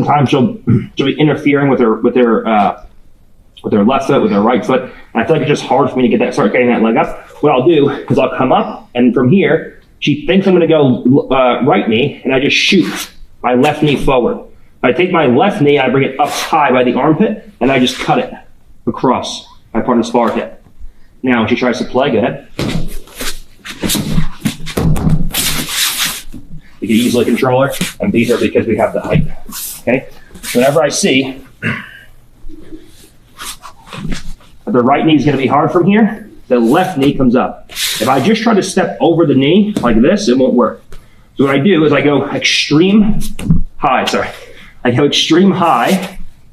sometimes she'll be interfering with her left foot, with her right foot. And I feel like it's just hard for me to start getting that leg up. What I'll do is I'll come up, and from here, she thinks I'm going to go right knee, and I just shoot my left knee forward. I take my left knee, I bring it up high by the armpit, and I just cut it across my partner's forehead. Now, when she tries to play, go ahead. You can easily control her and beat her because we have the height. Okay? Whenever I see the right knee is going to be hard from here, the left knee comes up. If I just try to step over the knee like this, it won't work. So what I do is I go extreme high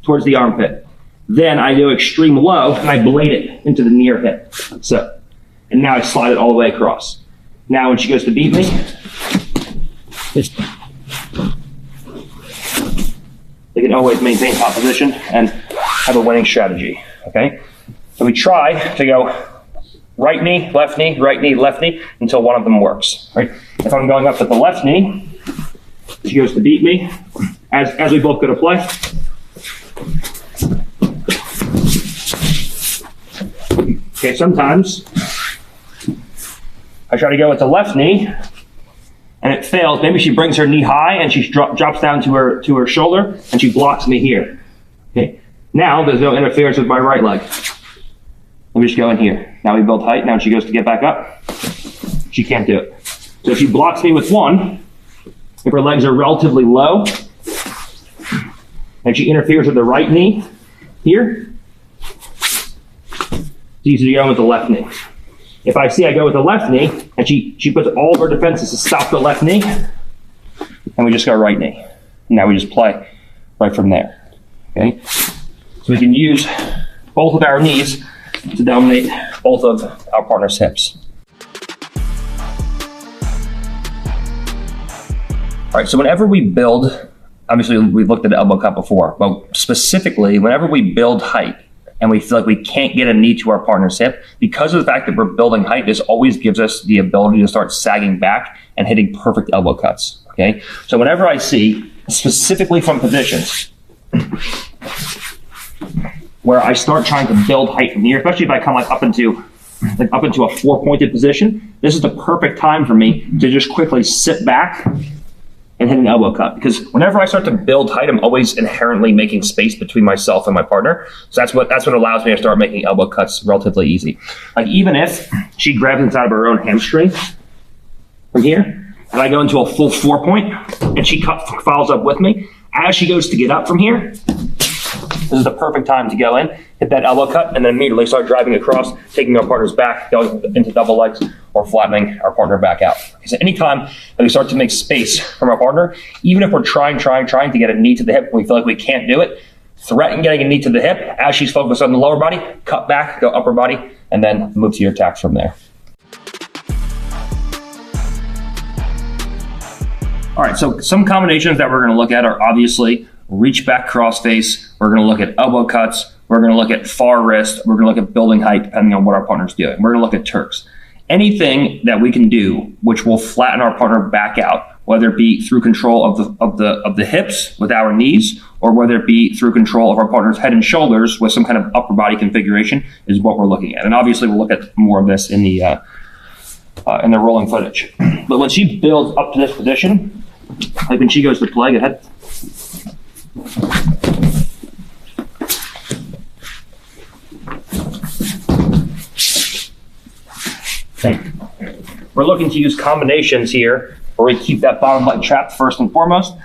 towards the armpit. Then I go extreme low and I blade it into the near hip. So, and now I slide it all the way across. Now when she goes to beat me, they can always maintain top position and have a winning strategy. Okay? So we try to go right knee, left knee, right knee, left knee until one of them works. Right? If I'm going up with the left knee, she goes to beat me. As we both go to play. Okay, sometimes I try to go with the left knee and it fails. Maybe she brings her knee high and she drops down to her shoulder and she blocks me here. Okay, now there's no interference with my right leg. Let me just go in here. Now we build height. Now she goes to get back up. She can't do it. So if she blocks me with one, if her legs are relatively low, and she interferes with the right knee here, it's easy to go with the left knee. If I see I go with the left knee, and she puts all of her defenses to stop the left knee, and we just go right knee. And now we just play right from there. Okay? So we can use both of our knees to dominate both of our partner's hips. All right, so whenever we build, obviously we looked at the elbow cut before, but specifically whenever we build height and we feel like we can't get a knee to our partner's hip, because of the fact that we're building height, this always gives us the ability to start sagging back and hitting perfect elbow cuts, okay? So whenever I see, specifically from positions, where I start trying to build height from here, especially if I come up into a four-pointed position, this is the perfect time for me to just quickly sit back and hit an elbow cut. Because whenever I start to build height, I'm always inherently making space between myself and my partner. So that's what allows me to start making elbow cuts relatively easy. Like even if she grabs inside of her own hamstring from here, and I go into a full 4-point, and she follows up with me, as she goes to get up from here, this is the perfect time to go in, hit that elbow cut, and then immediately start driving across, taking our partner's back, going into double legs, or flattening our partner back out. So anytime that we start to make space from our partner, even if we're trying to get a knee to the hip, and we feel like we can't do it, threaten getting a knee to the hip. As she's focused on the lower body, cut back, go upper body, and then move to your attacks from there. All right, so some combinations that we're going to look at are obviously reach back cross face. We're going to look at elbow cuts. We're going to look at far wrist. We're going to look at building height depending on what our partner's doing. We're going to look at Turks. Anything that we can do which will flatten our partner back out, whether it be through control of the hips with our knees, or whether it be through control of our partner's head and shoulders with some kind of upper body configuration, is what we're looking at. And obviously we'll look at more of this in the rolling footage. But when she builds up to this position, like when she goes to play, go ahead. We're looking to use combinations here where we keep that bottom leg trapped first and foremost,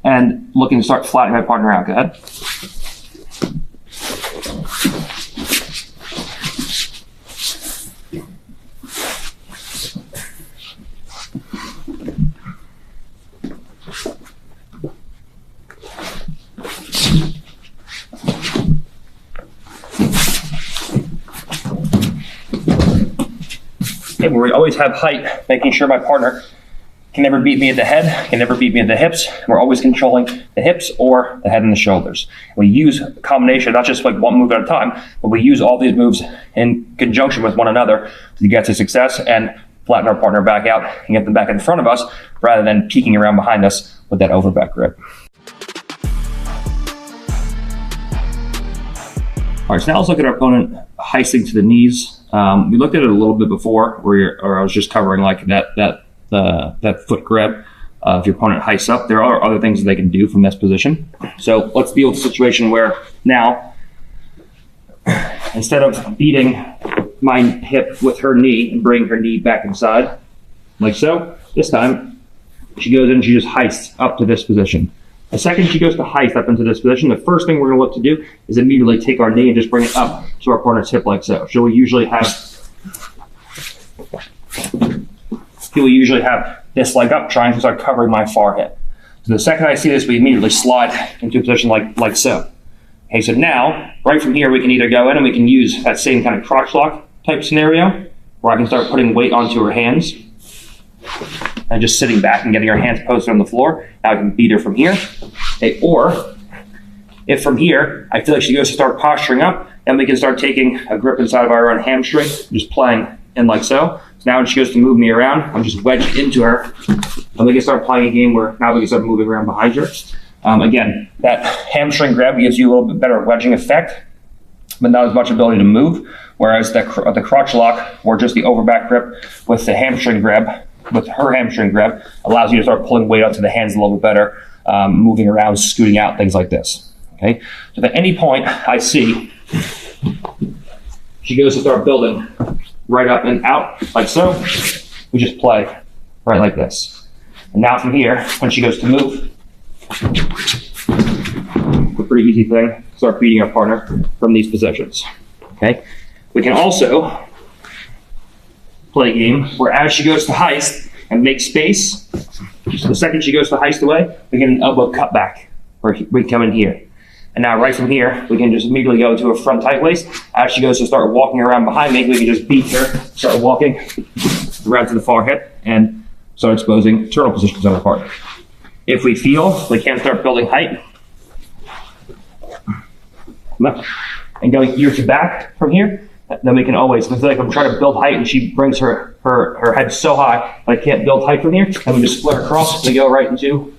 and looking to start flattening my partner out. Go ahead. Okay, where we always have height, making sure my partner can never beat me at the head, can never beat me at the hips. We're always controlling the hips or the head and the shoulders. We use a combination, not just like one move at a time, but we use all these moves in conjunction with one another to get to success and flatten our partner back out and get them back in front of us rather than peeking around behind us with that overback grip. All right, so now let's look at our opponent heisting to the knees. We looked at it a little bit before, or I was just covering like that foot grab. If your opponent heists up, there are other things that they can do from this position. So let's deal with a situation where now, instead of beating my hip with her knee and bringing her knee back inside, like so, this time she goes in and she just heists up to this position. The second she goes to heist up into this position, the first thing we're going to look to do is immediately take our knee and just bring it up to our opponent's hip like so. She'll usually have this leg up, trying to start covering my far hip. So the second I see this, we immediately slide into a position like so. Okay, so now, right from here, we can either go in and we can use that same kind of crotch lock type scenario, where I can start putting weight onto her hands and just sitting back and getting her hands posted on the floor. Now I can beat her from here. Okay, or if from here, I feel like she goes to start posturing up, then we can start taking a grip inside of our own hamstring, just playing in like so. So now when she goes to move me around, I'm just wedged into her, and we can start playing a game where now we can start moving around behind her. Again, that hamstring grab gives you a little bit better wedging effect, but not as much ability to move, whereas the crotch lock, or just the overback grip with the hamstring grab, with her hamstring grab, allows you to start pulling weight onto the hands a little bit better, moving around, scooting out, things like this. Okay, so at any point I see she goes to start building right up and out like so, we just play right like this. And now from here, when she goes to move, it's a pretty easy thing, start beating our partner from these positions. Okay, we can also play a game where as she goes to heist and make space, so the second she goes to heist away, we get an elbow cut back, where we come in here. And now right from here, we can just immediately go to a front tight waist. As she goes to start walking around behind me, we can just beat her, start walking around to the far hip, and start exposing turtle positions on our partner. If we feel we can't start building height, and going ear to back from here, then we can always, if like I'm trying to build height and she brings her head so high that I can't build height from here, and we just split across and go right into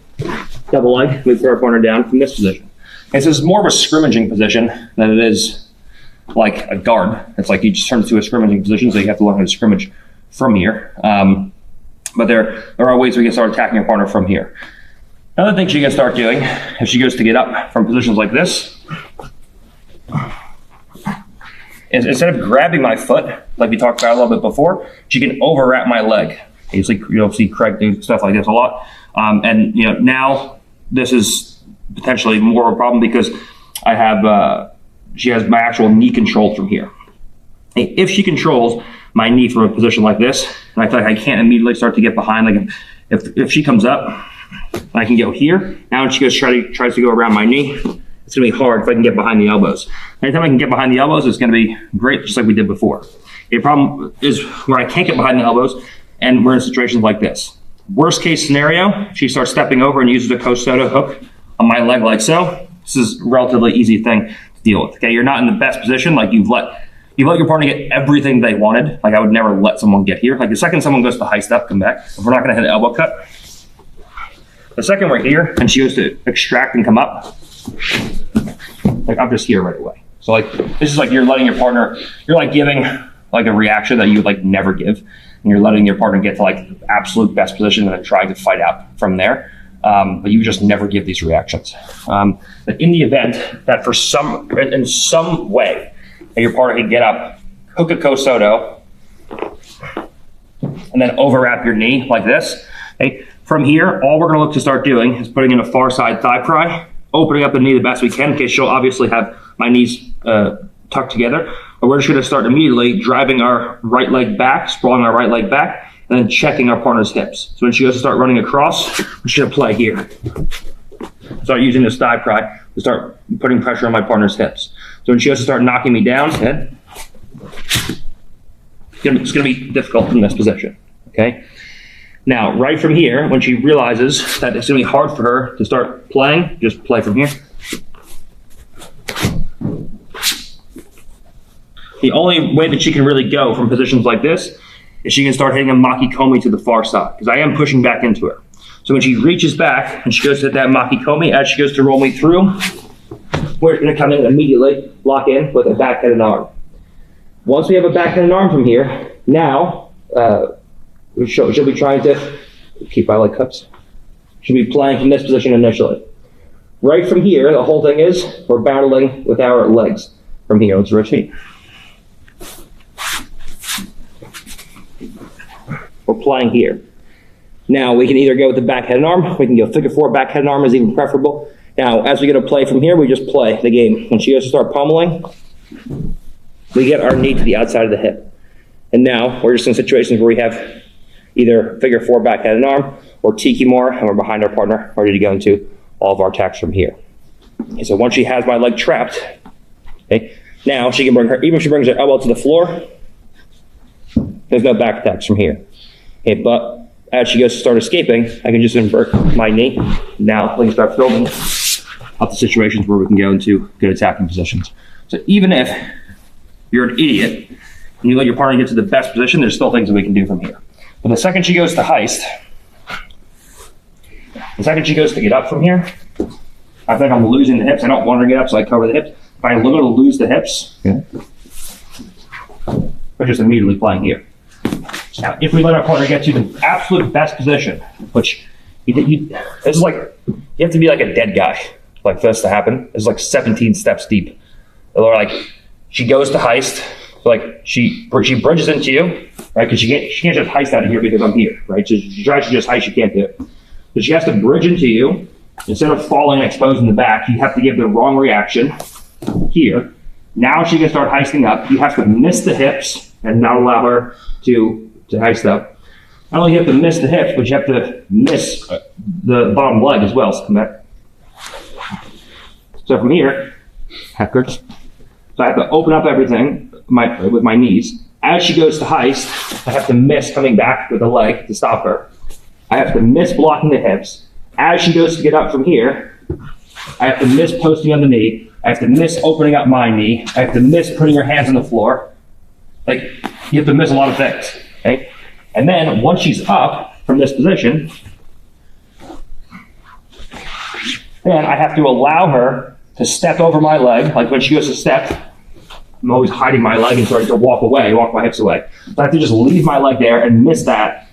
double leg. We throw our partner down from this position. And so it's more of a scrimmaging position than it is like a guard. It's like you just turn to a scrimmaging position, so you have to learn how to scrimmage from here. But there are ways we can start attacking your partner from here. Another thing she can start doing, if she goes to get up from positions like this, is instead of grabbing my foot, like we talked about a little bit before, she can overwrap my leg. You'll see Craig do stuff like this a lot. And now this is potentially more of a problem because I have she has my actual knee controlled from here. If she controls my knee from a position like this, and I feel like I can't immediately start to get behind, like if she comes up, I can go here. Now when she goes tries to go around my knee, it's going to be hard if I can get behind the elbows. Anytime I can get behind the elbows, it's going to be great, just like we did before. The problem is where I can't get behind the elbows, and we're in situations like this. Worst case scenario, she starts stepping over and uses a Costoto hook on my leg like so. This is a relatively easy thing to deal with. Okay, you're not in the best position. Like you've let your partner get everything they wanted. Like I would never let someone get here. Like the second someone goes to heist up, come back. If we're not going to hit an elbow cut, the second we're here and she goes to extract and come up, like I'm just here right away. So like this is like you're letting your partner, you're like giving like a reaction that you would like never give, and you're letting your partner get to like absolute best position and then trying to fight out from there. But you just never give these reactions. But in the event that in some way that your partner can get up, hook a Costoto, and then overwrap your knee like this. Okay? From here, all we're going to look to start doing is putting in a far side thigh pry, opening up the knee the best we can, in case she'll obviously have my knees tucked together. But we're just going to start immediately driving our right leg back, sprawling our right leg back, and then checking our partner's hips. So when she goes to start running across, we're just going to play here. Start using this thigh pry to start putting pressure on my partner's hips. So when she goes to start knocking me down, it's going to be difficult in this position. Okay. Now, right from here, when she realizes that it's going to be hard for her to start playing, just play from here. The only way that she can really go from positions like this is she can start hitting a maki-komi to the far side, because I am pushing back into her. So when she reaches back and she goes to hit that maki-komi, as she goes to roll me through, we're going to come in and immediately lock in with a backhanded arm. Once we have a backhanded arm from here, now she'll be trying to keep my leg cups. She'll be playing from this position initially. Right from here, the whole thing is we're battling with our legs. From here, let's rotate. We're playing here. Now we can either go with the backhanded arm, we can go figure four. Backhanded arm is even preferable. Now, as we get to play from here, we just play the game. When she goes to start pummeling, we get our knee to the outside of the hip. And now we're just in situations where we have either figure four backhanded arm or tiki more, and we're behind our partner, ready to go into all of our attacks from here. Okay, so once she has my leg trapped, okay, now she can bring her, even if she brings her elbow to the floor, there's no back attacks from here. Okay, but as she goes to start escaping, I can just invert my knee. Now we can start building up to situations where we can go into good attacking positions. So even if you're an idiot and you let your partner get to the best position, there's still things that we can do from here. But the second she goes to heist, the second she goes to get up from here, I think I'm losing the hips. I don't want her to get up, so I cover the hips. If I literally lose the hips, we're just immediately playing here. Now, if we let our partner get to the absolute best position, which this is like, you have to be like a dead guy like this to happen. It's like 17 steps deep. Or like, she goes to heist, like she bridges into you, right? Because she can't just heist out of here because I'm here, right? So she tries to just heist, she can't do it. So she has to bridge into you. Instead of falling and exposing the back, you have to give the wrong reaction here. Now she can start heisting up. You have to miss the hips and not allow her to heist up. Not only do you have to miss the hips, but you have to miss the bottom leg as well. So come back. So from here, half grips. So I have to open up everything with my knees. As she goes to heist, I have to miss coming back with the leg to stop her. I have to miss blocking the hips. As she goes to get up from here, I have to miss posting on the knee. I have to miss opening up my knee. I have to miss putting her hands on the floor. Like, you have to miss a lot of things, okay? And then once she's up from this position, then I have to allow her to step over my leg. Like when she goes to step, I'm always hiding my leg and starting to walk my hips away. So I have to just leave my leg there and miss that.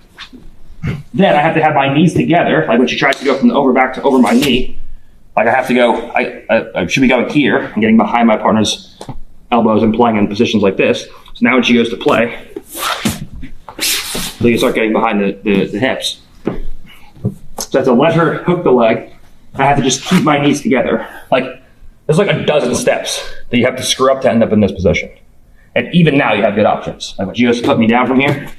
Then I have to have my knees together, like when she tries to go from the over back to over my knee. Like I have to go, I should be going here and getting behind my partner's elbows and playing in positions like this. So now when she goes to play, so you start getting behind the hips. So I have to let her hook the leg. I have to just keep my knees together. Like, there's like a dozen steps that you have to screw up to end up in this position. And even now you have good options. Like when she goes to put me down from here,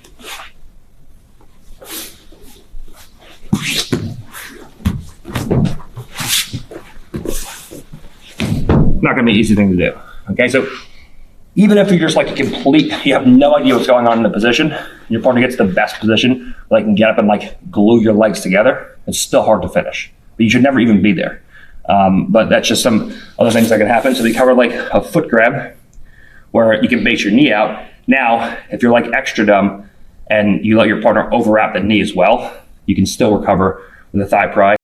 not going to be an easy thing to do. Okay, so even if you're just like you have no idea what's going on in the position, your partner gets the best position, like can get up and like glue your legs together, it's still hard to finish. But you should never even be there. But that's just some other things that can happen. So we covered like a foot grab where you can base your knee out. Now, if you're like extra dumb and you let your partner overwrap the knee as well, you can still recover with a thigh pry.